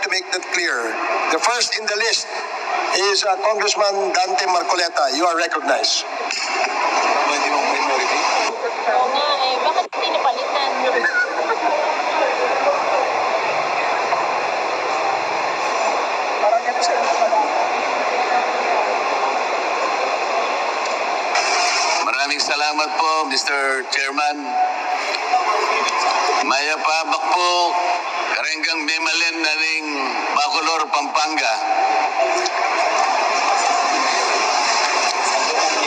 To make that clear, the first in the list is Congressman Dante Marcoleta. You are recognized. Oo nga eh, bakit pinapalitan? Maraming salamat po, Mr. Chairman. Maya Pabak po, Karenggang Bimalen na ring Bacolor, Pampanga.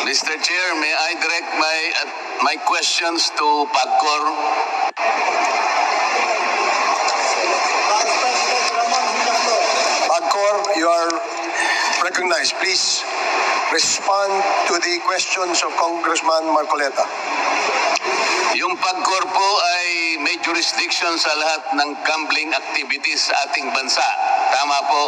Mr. Chair, may I direct my questions to PAGCOR? PAGCOR, you are recognized. Please respond to the questions of Congressman Marcoleta. Yung PAGCOR po ay may jurisdiction sa lahat ng gambling activities sa ating bansa. Tama po?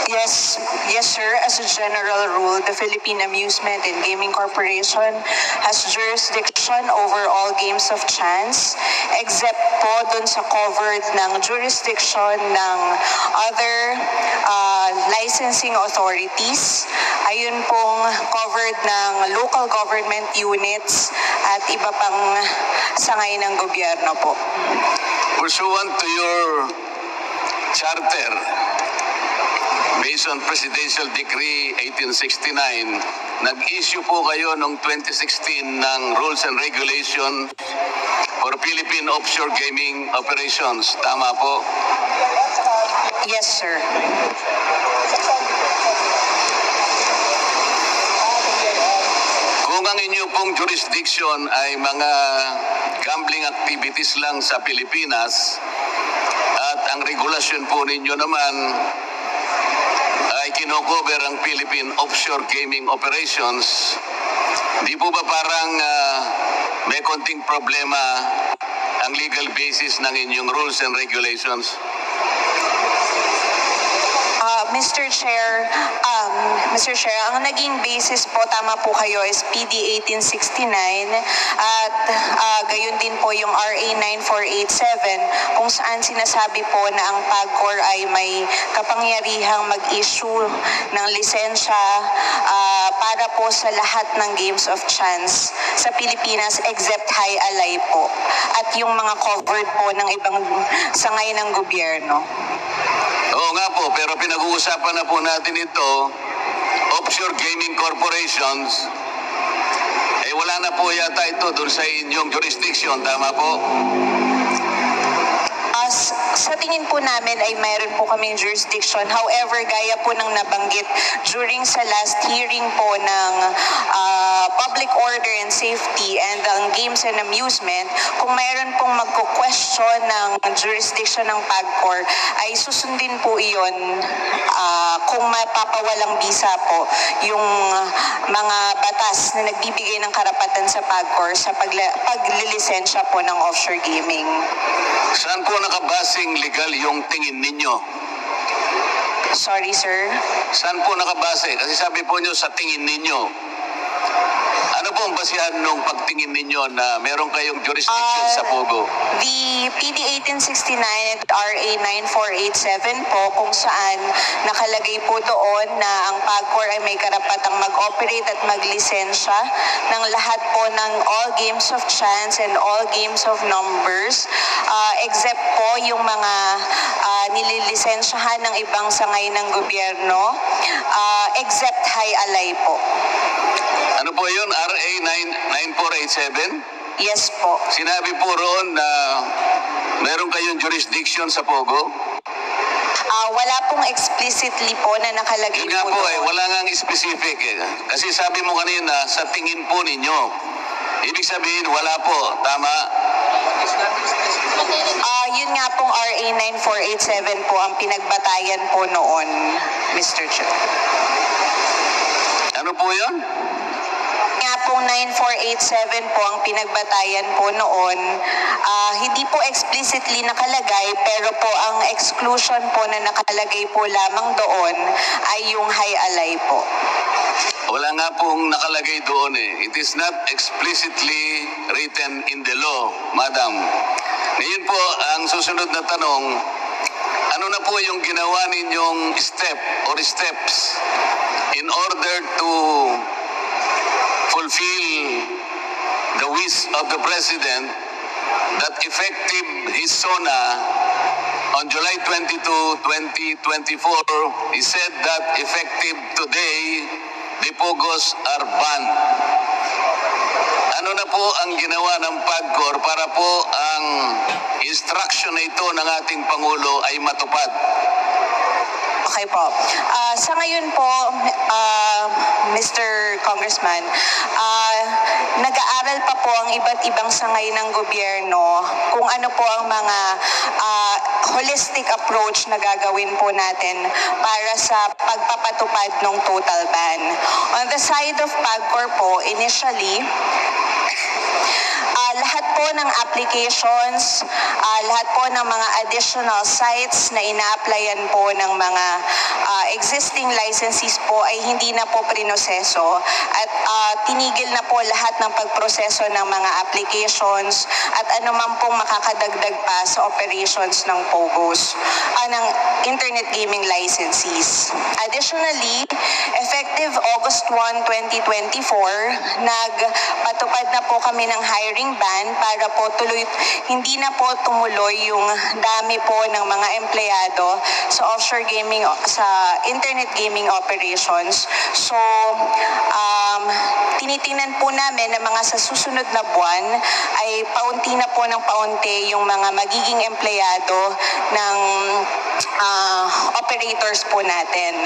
Yes, sir. As a general rule, the Philippine Amusement and Gaming Corporation has jurisdiction over all games of chance, except po dun sa covered ng jurisdiction ng other licensing authorities. Ayun pong covered ng local government units at iba pang sangay ng gobyerno po. Pursuant to your charter, based on Presidential Decree 1869, nag-issue po kayo noong 2016 ng Rules and Regulations for Philippine Offshore Gaming Operations. Tama po? Yes, sir. Kung ang inyo pong jurisdiction ay mga gambling activities lang sa Pilipinas at ang regulasyon po ninyo naman ay kinocover ang Philippine Offshore Gaming Operations, di po ba parang may konting problema ang legal basis ng inyong rules and regulations? Mr. Chair, ang naging basis po, tama po kayo, is PD 1869 at gayon din po yung RA 9487 kung saan sinasabi po na ang PAGCOR ay may kapangyarihang mag-issue ng lisensya para po sa lahat ng games of chance sa Pilipinas except high alay po at yung mga covered po ng ibang sangay ng gobyerno. Oo nga po, pero pinag-uusapan na po natin ito, offshore gaming corporations, wala na po yata ito doon sa inyong jurisdiction, tama po? Sa tingin po namin ay mayroon po kaming jurisdiction. However, gaya po ng nabanggit during sa last hearing po ng Public Order and Safety and ang Games and Amusement, kung mayroon pong magko-question ng jurisdiction ng PAGCOR, ay susundin po iyon kung mapapawalang bisa po yung mga batas na nagbibigay ng karapatan sa PAGCOR sa paglilisensya po ng offshore gaming. Saan po nakabasing legal yung tingin ninyo? Sorry, sir? Saan po nakabase? Kasi sabi po nyo sa tingin ninyo. Ano po ang basihan nung pagtingin ninyo na meron kayong jurisdiction sa Pogo? The PD 1869 at RA 9487 po kung saan nakalagay po doon na ang PAGCOR ay may karapatang mag-operate at maglisensya ng lahat po ng all games of chance and all games of numbers except po yung mga nililisensyahan ng ibang sangay ng gobyerno except high alay po. Ano po yun? RA 9487? Yes po. Sinabi po roon na meron kayong jurisdiction sa Pogo? Wala pong explicitly po na nakalagay yun nga po wala nga specific Kasi sabi mo kanina, sa tingin po ninyo. Ibig sabihin, wala po. Tama? Yun nga pong RA 9487 po ang pinagbatayan po noon, Mr. Chair. Ano po yun? Nga pong 9487 po ang pinagbatayan po noon. Hindi po explicitly nakalagay pero po ang exclusion po na nakalagay po lamang doon ay yung high alay po. Wala nga pong nakalagay doon eh. It is not explicitly written in the law, Madam. Ngayon po, ang susunod na tanong, ano na po yung ginawa ninyong step or steps in order to fulfill the wish of the President that effective his SONA on July 22, 2024, he said that effective today, the POGOs are banned. Ano na po ang ginawa ng PAGCOR para po ang instruction na ito ng ating Pangulo ay matupad? Okay po. Sa ngayon po, Mr. Congressman, nag-aaral pa po ang iba't ibang sangay ng gobyerno kung ano po ang mga holistic approach na gagawin po natin para sa pagpapatupad ng total ban. On the side of PAGCOR po, initially, lahat po ng applications, lahat po ng mga additional sites na ina-applyan po ng mga existing licensees po ay hindi na po prinoseso at tinigil na po lahat ng pagproseso ng mga applications at anuman pong makakadagdag pa sa operations ng POGOs, ng internet gaming licensees. Additionally, effective August 1, 2024, nagpatupad na po kami ng hiring ban para po hindi na po tumuloy yung dami po ng mga empleyado sa offshore gaming, sa internet gaming operations. So, tinitingnan po namin na mga sa susunod na buwan ay paunti na po ng paunti yung mga magiging empleyado ng operators po natin.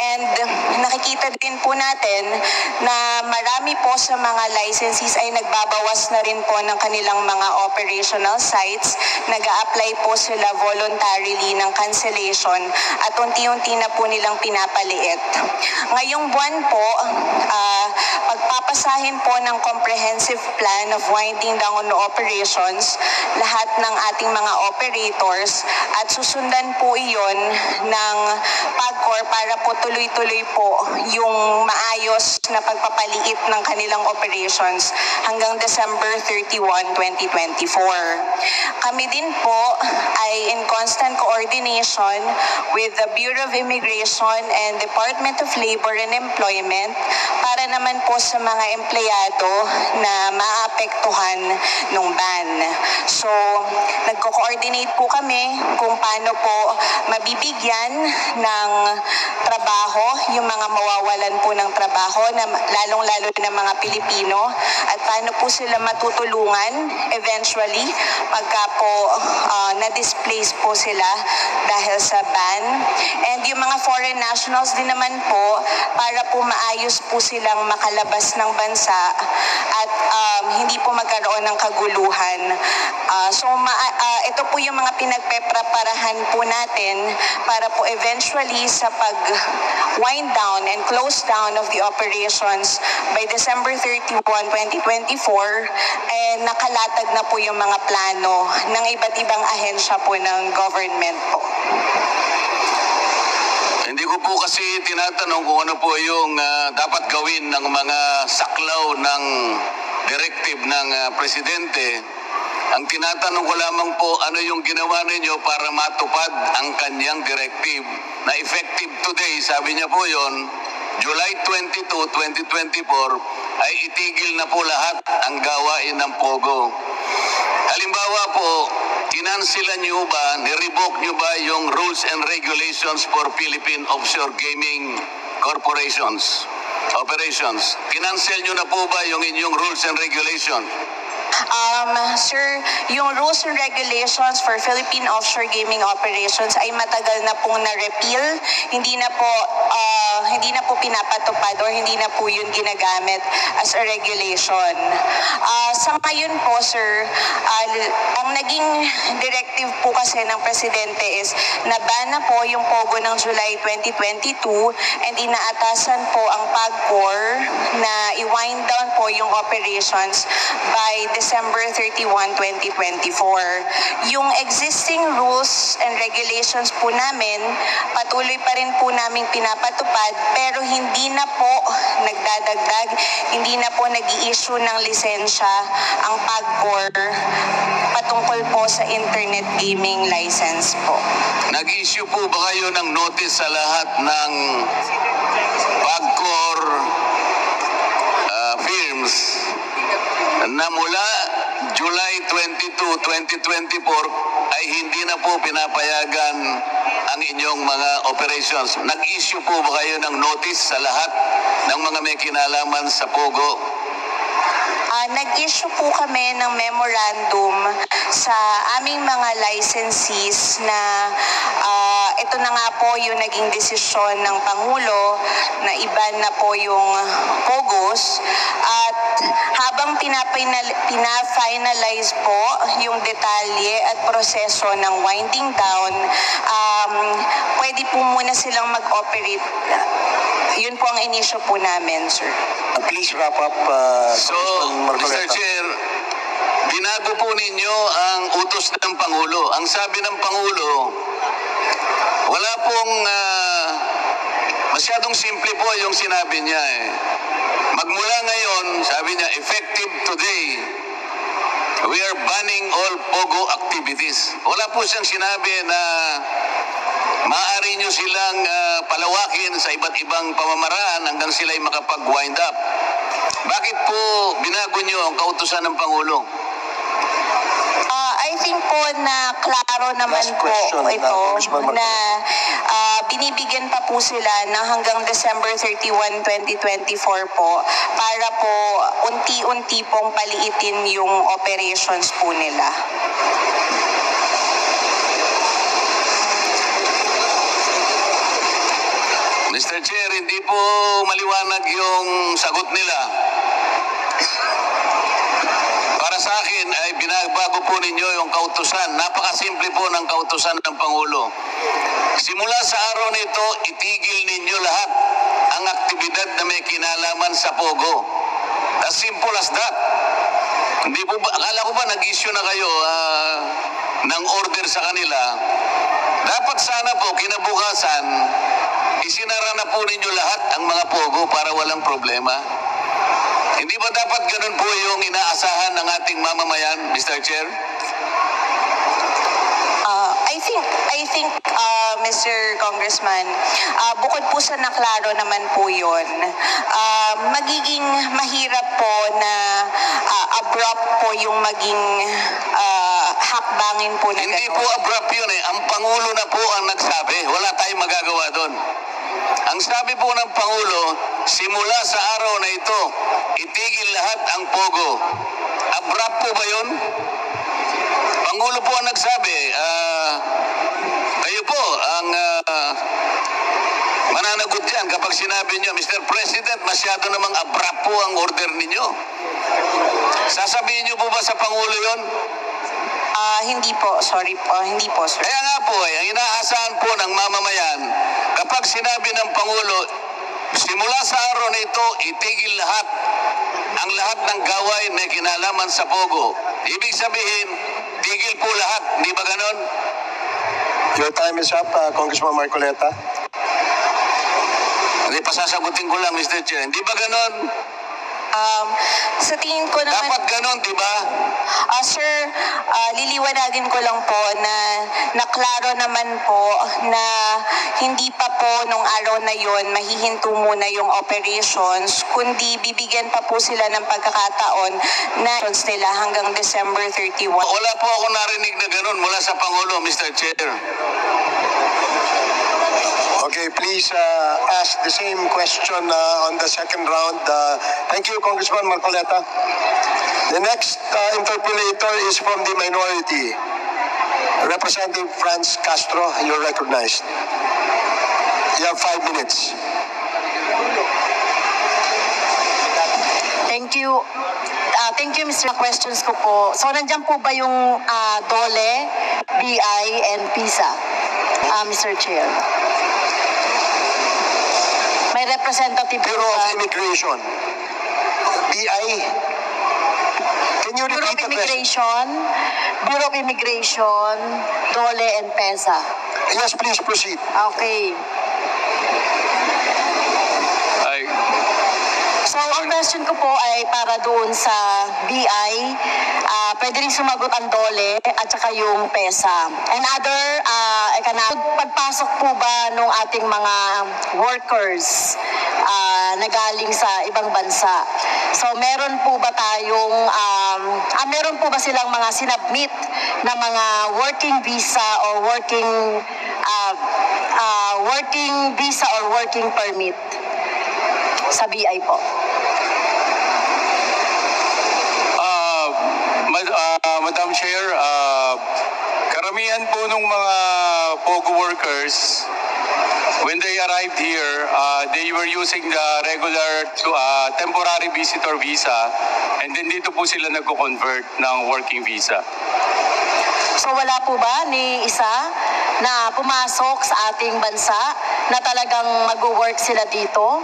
And nakikita din po natin na marami po sa mga licensees ay nagbabawas na rin po ng kanilang mga operational sites. Nag-a-apply po sila voluntarily ng cancellation at unti-unti na po nilang pinapaliit. Ngayong buwan po, pagpapasahin po ng comprehensive plan of winding down operations lahat ng ating mga operators at susundan po iyon ng PAGCOR para po tuloy-tuloy po yung maayos na pagpapaliit ng kanilang operations hanggang December 31, 2024. Kami din po ay in constant coordination with the Bureau of Immigration and Department of Labor and Employment para naman po sa mga empleyado na maapektuhan ng ban. So, nagko-coordinate po kami kung paano po mabibigyan ng trabaho yung mga mawawalan po ng trabaho, na lalong-lalo na mga Pilipino, at paano po sila matutulungan eventually pagka po na-displace po sila dahil sa ban. And yung mga foreign nationals din naman po para po maayos po silang makalabas ng bansa at hindi po magkaroon ng kaguluhan. Ito po yung mga pinagpepreparahan po natin para po eventually sa pag-wind down and close down of the operations by December 31, 2024, nakalatag na po yung mga plano ng iba't ibang ahensya po ng government po. Hindi ko po kasi tinatanong kung ano po yung dapat gawin ng mga saklaw ng directive ng Presidente. Ang tinatanong ko lamang po, ano yung ginawa ninyo para matupad ang kanyang directive na effective today, sabi niya po yon, July 22, 2024, ay itigil na po lahat ang gawain ng POGO. Halimbawa po, kinansilan niyo ba, nirevoke niyo ba yung rules and regulations for Philippine Offshore Gaming Corporations, operations? Kinansel niyo na po ba yung inyong rules and regulations? Sir, yung rules and regulations for Philippine Offshore Gaming Operations ay matagal na pong na-repeal. Hindi na po pinapatupad or hindi na po yun ginagamit as a regulation. Sa ngayon po, sir, ang naging directive po kasi ng Presidente is na-ban na po yung POGO ng July 2022 and inaatasan po ang PAGCOR na i-wind down po yung operations by December 31, 2024. Yung existing rules and regulations po namin, patuloy pa rin po namin pinapatupad, pero hindi na po nagdadagdag, hindi na po nag-i-issue ng lisensya ang PAGCOR patungkol po sa internet gaming license po. Nag-issue po ba kayo ng notice sa lahat ng PAGCOR firms na mula July 22, 2024 ay hindi na po pinapayagan ang inyong mga operations? Nag-issue po ba kayo ng notice sa lahat ng mga may kinalaman sa POGO? Nag-issue po kami ng memorandum sa aming mga licensees na ito na nga po yung naging desisyon ng Pangulo na iban na po yung POGOs, at habang pina-finalize po yung detalye at proseso ng winding down, pwede po muna silang mag-operate. Yun po ang inisyo po namin, sir. Please wrap up. So, Congressman Mr. Marcoleta. Chair, binago po ninyo ang utos ng Pangulo. Ang sabi ng Pangulo, wala pong masyadong simple po yung sinabi niya eh. Magmula ngayon, sabi niya, effective today, we are banning all POGO activities. Wala po siyang sinabi na maaari nyo silang palawakin sa iba't ibang pamamaraan hanggang sila'y makapag-wind up. Bakit po binago nyo ang kautusan ng Pangulo? I think po na klaro naman Last po question, ito Congressman Marcoleta. na binibigyan pa po sila ng hanggang December 31, 2024 po para po unti-unti pong paliitin yung operations po nila. Mr. Chair, hindi po maliwanag yung sagot nila. Para sa akin ay binabago po ninyo yung kautusan. Napakasimple po ng kautusan ng Pangulo. Simula sa araw nito, itigil ninyo lahat ang aktibidad na may kinalaman sa POGO. As simple as that. Hindi po ba, akala ko ba nag-issue na kayo ng order sa kanila? Dapat sana po kinabukasan, isinara na po ninyo lahat ang mga POGO para walang problema. Hindi ba dapat ganun po yung inaasahan ng ating mamamayan, Mr. Chair? I think, Mr. Congressman, bukod po sa naklaro naman po yun, magiging mahirap po na abrupt po yung maging hakbangin po na Hindi gano'n. po abrupt yun eh. Ang Pangulo na po ang nagsabi. Wala tayong magagawa doon. Ang sabi po ng Pangulo, simula sa araw na ito, itigil lahat ang POGO. Abrupt po ba yun? Pangulo po ang nagsabi. Kayo po ang mananagot yan kapag sinabi nyo, Mr. President, masyado namang abrupt po ang order ninyo. Sasabihin nyo po ba sa Pangulo yun? Hindi po, sorry po, hindi po, sir. Kaya nga po, ang inaasahan po ng mamamayan, kapag sinabi ng Pangulo, simula sa araw na ito, itigil lahat, ang lahat ng gawain may kinalaman sa POGO. Ibig sabihin, tigil po lahat. Di ba ganon? Your time is up, Congressman Marcoleta. Hindi, pasasagutin ko lang, Mr. Chair. Di ba ganon? Sa tingin ko naman, Dapat ganon, di ba? sir, liliwanagin ko lang po na naklaro naman po na hindi pa po nung araw na yon mahihinto muna yung operations, kundi bibigyan pa po sila ng pagkakataon na nila hanggang December 31. Wala po ako narinig na ganon mula sa Pangulo, Mr. Chair. Okay, please ask the same question on the second round. Thank you, Congressman Marcoleta. The next interpolator is from the minority. Representative Franz Castro, you're recognized. You have 5 minutes. Thank you. Thank you, Mr. Questions ko po. So, nandiyan po ba yung DOLE, BI, and PISA, Mr. Chair? May representative po Bureau of ba? Immigration. BI, Can you Bureau of repeat the question? Bureau of Immigration, DOLE and PESA. Yes, please proceed. Okay. Ay, So, ang question ko po ay para doon sa BI. Pwede rin sumagot ang DOLE at saka yung PESA. And other, pagpasok po ba nung ating mga workers na galing sa ibang bansa? So, meron po ba silang mga sinubmit na mga working visa or working permit sa BI po? Madam Chair, karamihan po nung mga POGO workers, when they arrived here, they were using the regular temporary visitor visa, and then dito po sila nagko-convert ng working visa. So wala po ba ni isa na pumasok sa ating bansa na talagang mag-work sila dito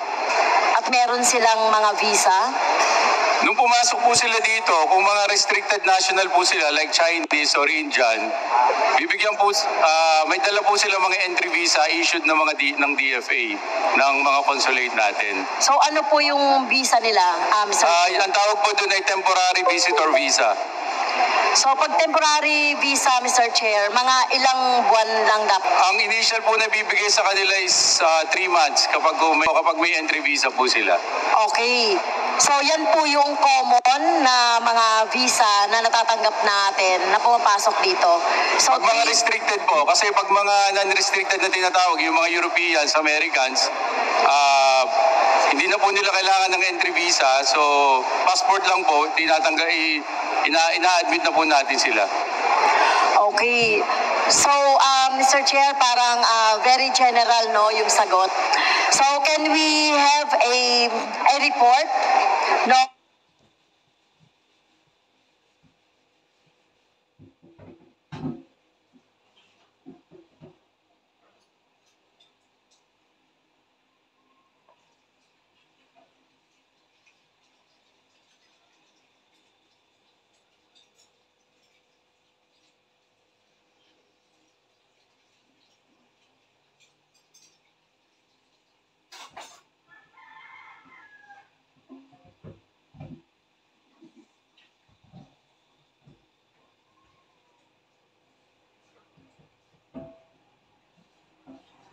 at meron silang mga visa? Nung pumasok po sila dito, kung mga restricted national po sila like Chinese or Indian, bibigyan po, may dala po sila mga entry visa issued ng mga ng DFA, ng mga consulate natin. So ano po yung visa nila, Mr. Chair? Ang tawag po doon ay temporary visitor visa. So pag temporary visa, Mr. Chair, mga ilang buwan lang dapat? Ang initial po na bibigay sa kanila is 3 months kapag may entry visa po sila. Okay. So yan po yung common na mga visa na natatanggap natin na pumapasok dito. So Pag mga restricted po, kasi pag mga non-restricted na tinatawag, yung mga Europeans, Americans, hindi na po nila kailangan ng entry visa. So passport lang po, ina-admit na po natin sila. Okay. So, Mr. Chair, parang very general no yung sagot. So, can we have a report? No?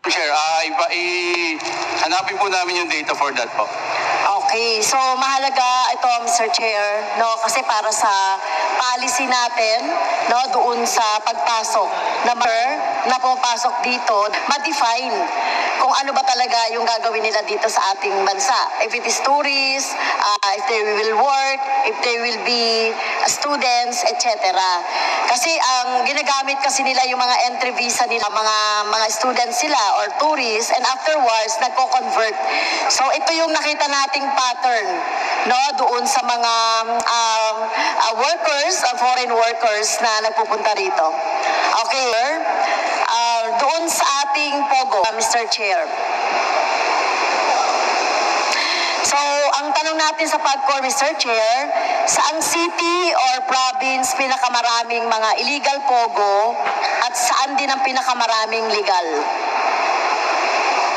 Chair, hanapin po namin yung data for that po. Okay, so mahalaga ito, Mr. Chair, no, kasi para sa policy natin, no, doon sa pagpasok na pumapasok dito, ma-define kung ano ba talaga yung gagawin nila dito sa ating bansa. If it is tourists, if they will work, if they will be students, etc. Kasi ang ginagamit kasi nila yung mga entry visa nila, mga students sila or tourists, and afterwards nagko-convert. So ito yung nakita nating pattern, no, doon sa mga foreign workers na nagpupunta rito. Okay, doon sa ating POGO, Mr. Chair. So, ang tanong natin sa PAGCOR, Mr. Chair, saang city or province pinakamaraming mga illegal POGO at saan din ang pinakamaraming legal?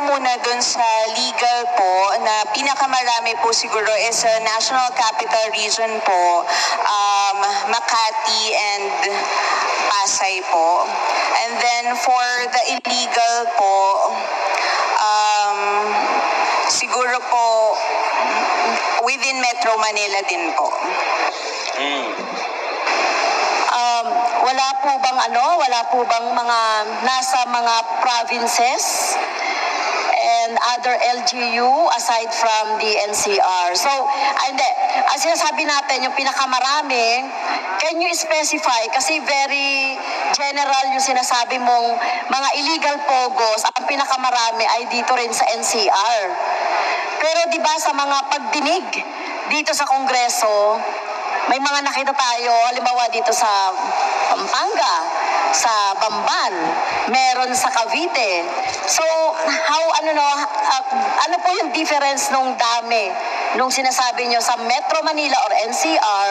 Muna dun sa legal po, na pinakamarami po siguro is National Capital Region po, Makati and Pasay po. And then for the illegal po, siguro po within Metro Manila din po. Wala po bang mga nasa mga provinces and other LGU aside from the NCR? So, hindi. Ang sinasabi natin, yung pinakamarami, can you specify? Kasi very general yung sinasabi mong mga illegal POGOs, ang pinakamarami ay dito rin sa NCR. Pero di ba sa mga pagdinig dito sa Kongreso, may mga nakita tayo, halimbawa dito sa Pampanga, sa Bamban, meron sa Cavite. So, ano po yung difference nung dami nung sinasabi nyo sa Metro Manila or NCR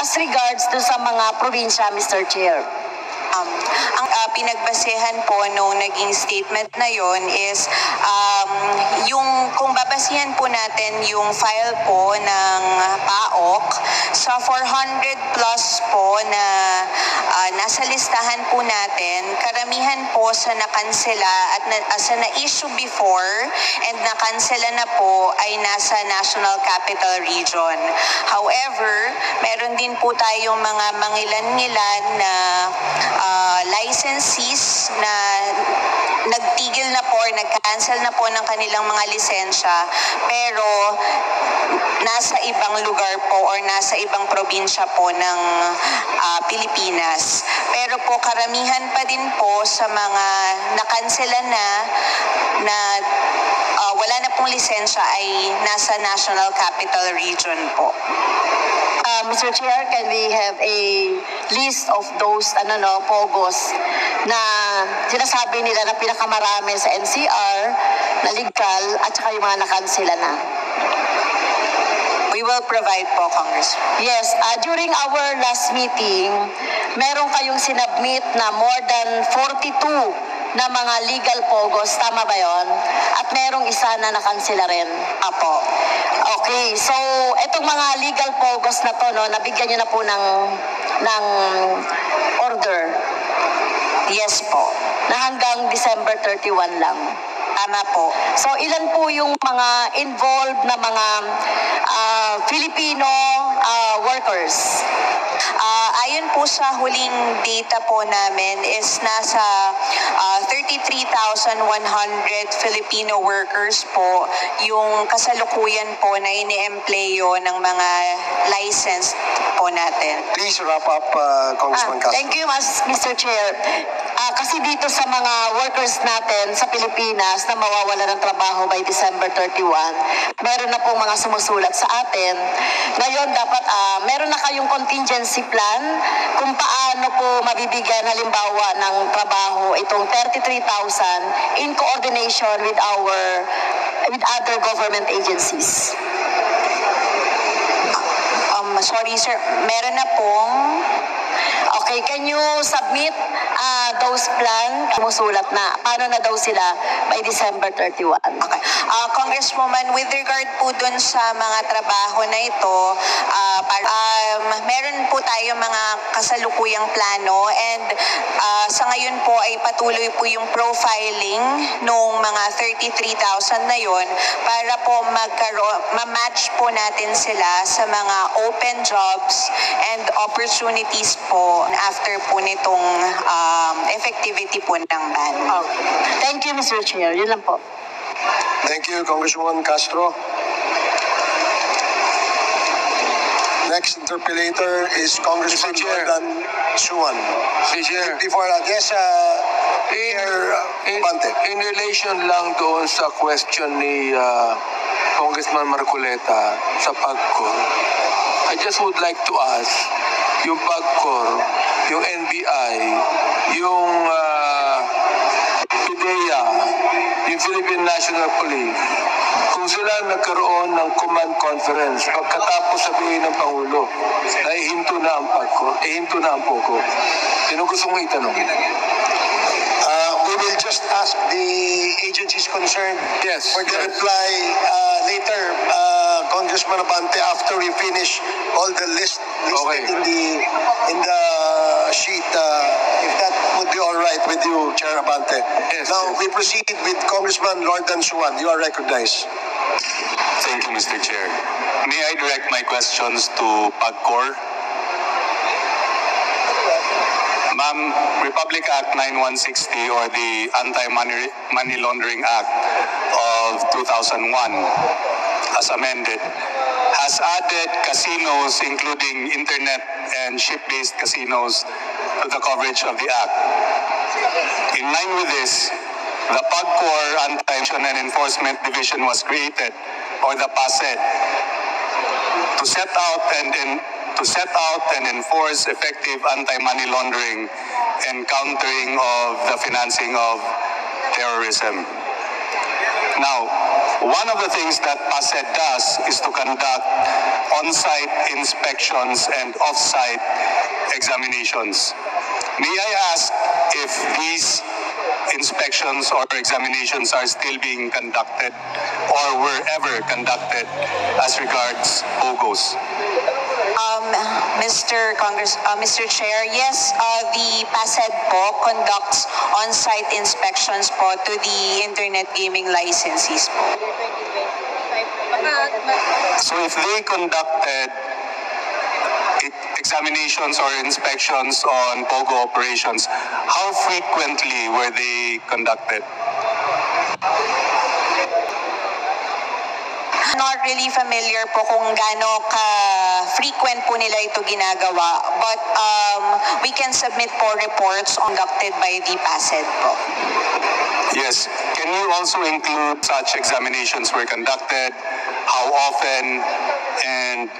as regards to sa mga probinsya, Mr. Chair? Ang pinagbasehan po nung naging statement na yon is kung babasihan po natin yung file po ng PAOK sa 400 plus po na nasa listahan po natin, karamihan po sa nakansela at sa na-issue before and nakansela na po ay nasa National Capital Region. However, meron din po tayong mga mangilan-ngilan na licensees na nagtigil na po or nag-cancel na po ng kanilang mga lisensya pero nasa ibang lugar po or nasa ibang probinsya po ng Pilipinas. Pero po karamihan pa din po sa mga nakansela na wala na pong lisensya ay nasa National Capital Region po. Mr. Chair, can we have a list of those pogos na sinasabi nila na pinakamarami sa NCR na legal at saka yung mga nakansela na? We will provide po, Congressman. Yes, during our last meeting, meron kayong sinubmit na more than 42 na mga legal pogos, tama ba yon? At merong isa na nakansela rin. Apo. Okay, so etong mga legal pogos na to, nabigyan nyo na po ng order. Yes po. Na hanggang December 31 lang. Tama po. So ilan po yung mga involved na mga Filipino workers? Ayon po sa huling data po namin is nasa 33,100 Filipino workers po yung kasalukuyan po na ini-empleyo ng mga licensed po natin. Please wrap up, Congressman Castro. Thank you, Mr. Chair. Kasi dito sa mga workers natin sa Pilipinas na mawawala ng trabaho by December 31, meron na pong mga sumusulat sa atin. Ngayon, dapat meron na kayong contingency plan kung paano po mabibigyan halimbawa ng trabaho itong 33,000 in coordination with other government agencies. Sorry sir, meron na pong... Okay, can you submit those plan? Sumusulat na. Paano na daw sila by December 31? Okay. Congresswoman, with regard po dun sa mga trabaho na ito, meron po tayo mga kasalukuyang plano and sa ngayon po ay patuloy po yung profiling nung mga 33,000 na yon para po ma-match po natin sila sa mga open jobs and opportunities po after po nitong effectivity po ng ban. Okay. Thank you, Mr. Chair. Yun lang po. Thank you, Congresswoman Castro. Next interpellator is Congressman Jordan Suwan. Before that, yes, In relation lang doon sa question ni Congressman Marcoleta sa PAGCOR, I just would like to ask, yung PAGCOR, yung NBI, yung PIDEA, yung Philippine National Police, kung sila nagkaroon ng command conference pagkatapos sabihin ng Pangulo na ihinto na ang PAGCOR, ihinto na ang POGO, sino gusto mong itanong? We will just ask the agencies concerned Yes, for the yes. reply later, Congressman Abante, after we finish all the list listed Okay. in the sheet. If that would be all right with you, Chair Abante. Yes, Now yes. we proceed with Congressman Jordan Suwan. You are recognized. Thank you, Mr. Chair. May I direct my questions to PAGCOR? Ma'am, Republic Act 9160 or the Anti-Money Laundering Act of 2001, as amended, has added casinos, including internet and ship-based casinos, to the coverage of the Act. In line with this, the PAGCOR Anti-Corruption and Enforcement Division was created, or the PASED, to set out and to set out and enforce effective anti-money laundering and countering of the financing of terrorism. Now, one of the things that PASED does is to conduct on-site inspections and off-site examinations. May I ask if these inspections or examinations are still being conducted or were ever conducted as regards POGOs? Mr. Chair, yes, the PASED po conducts on-site inspections po to the internet gaming licensees po. So if they conducted examinations or inspections on POGO operations, how frequently were they conducted? Not really familiar po kung gaano ka-frequent po nila ito ginagawa, but we can submit po reports conducted by the PASED po. Yes. Can you also include such examinations were conducted, how often, and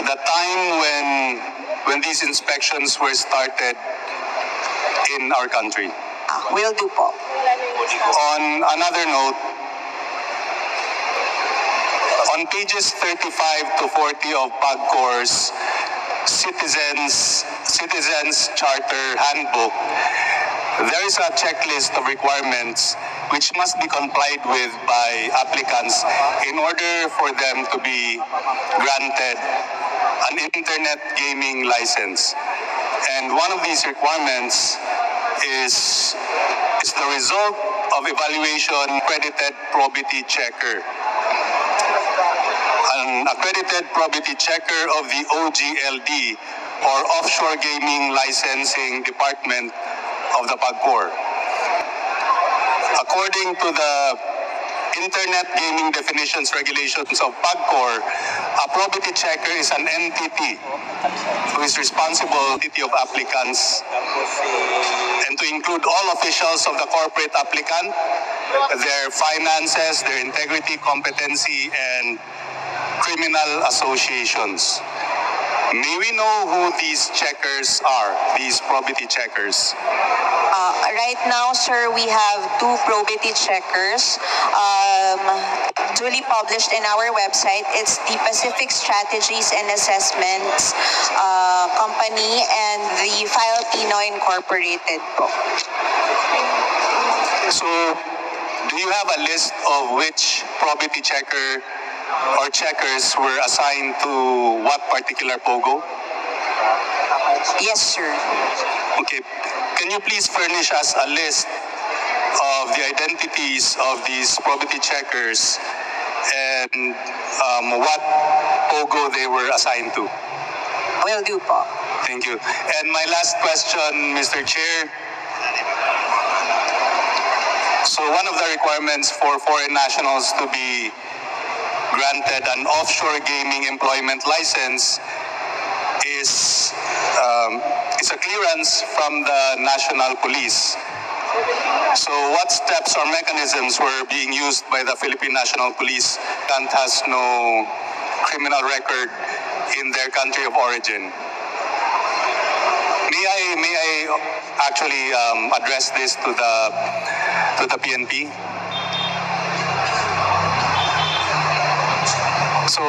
the time when these inspections were started in our country? Will do po. On another note, on pages 35 to 40 of PAGCOR's Citizens Charter Handbook, there is a checklist of requirements which must be complied with by applicants in order for them to be granted an internet gaming license. And one of these requirements is the result of evaluation accredited probity checker. An accredited probity checker of the OGLD or Offshore Gaming Licensing Department of the PAGCOR. According to the Internet Gaming Definitions Regulations of PAGCOR, a probity checker is an entity who is responsible of applicants and to include all officials of the corporate applicant, their finances, their integrity, competency, and criminal associations. May we know who these checkers are, these probity checkers? Right now, sir, we have 2 probity checkers duly published in our website. It's the Pacific Strategies and Assessments Company and the Filipino Incorporated po. So, do you have a list of which probity checker or checkers were assigned to what particular POGO? Yes, sir. Okay. Can you please furnish us a list of the identities of these probity checkers and what POGO they were assigned to? Will do po. Thank you. And my last question, Mr. Chair. So one of the requirements for foreign nationals to be granted an offshore gaming employment license is a clearance from the National Police. So what steps or mechanisms were being used by the Philippine National Police that has no criminal record in their country of origin? May I actually address this to the PNP? So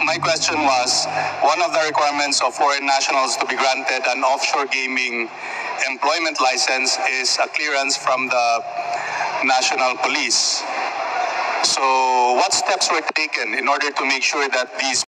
my question was, one of the requirements of foreign nationals to be granted an offshore gaming employment license is a clearance from the National Police. So what steps were taken in order to make sure that these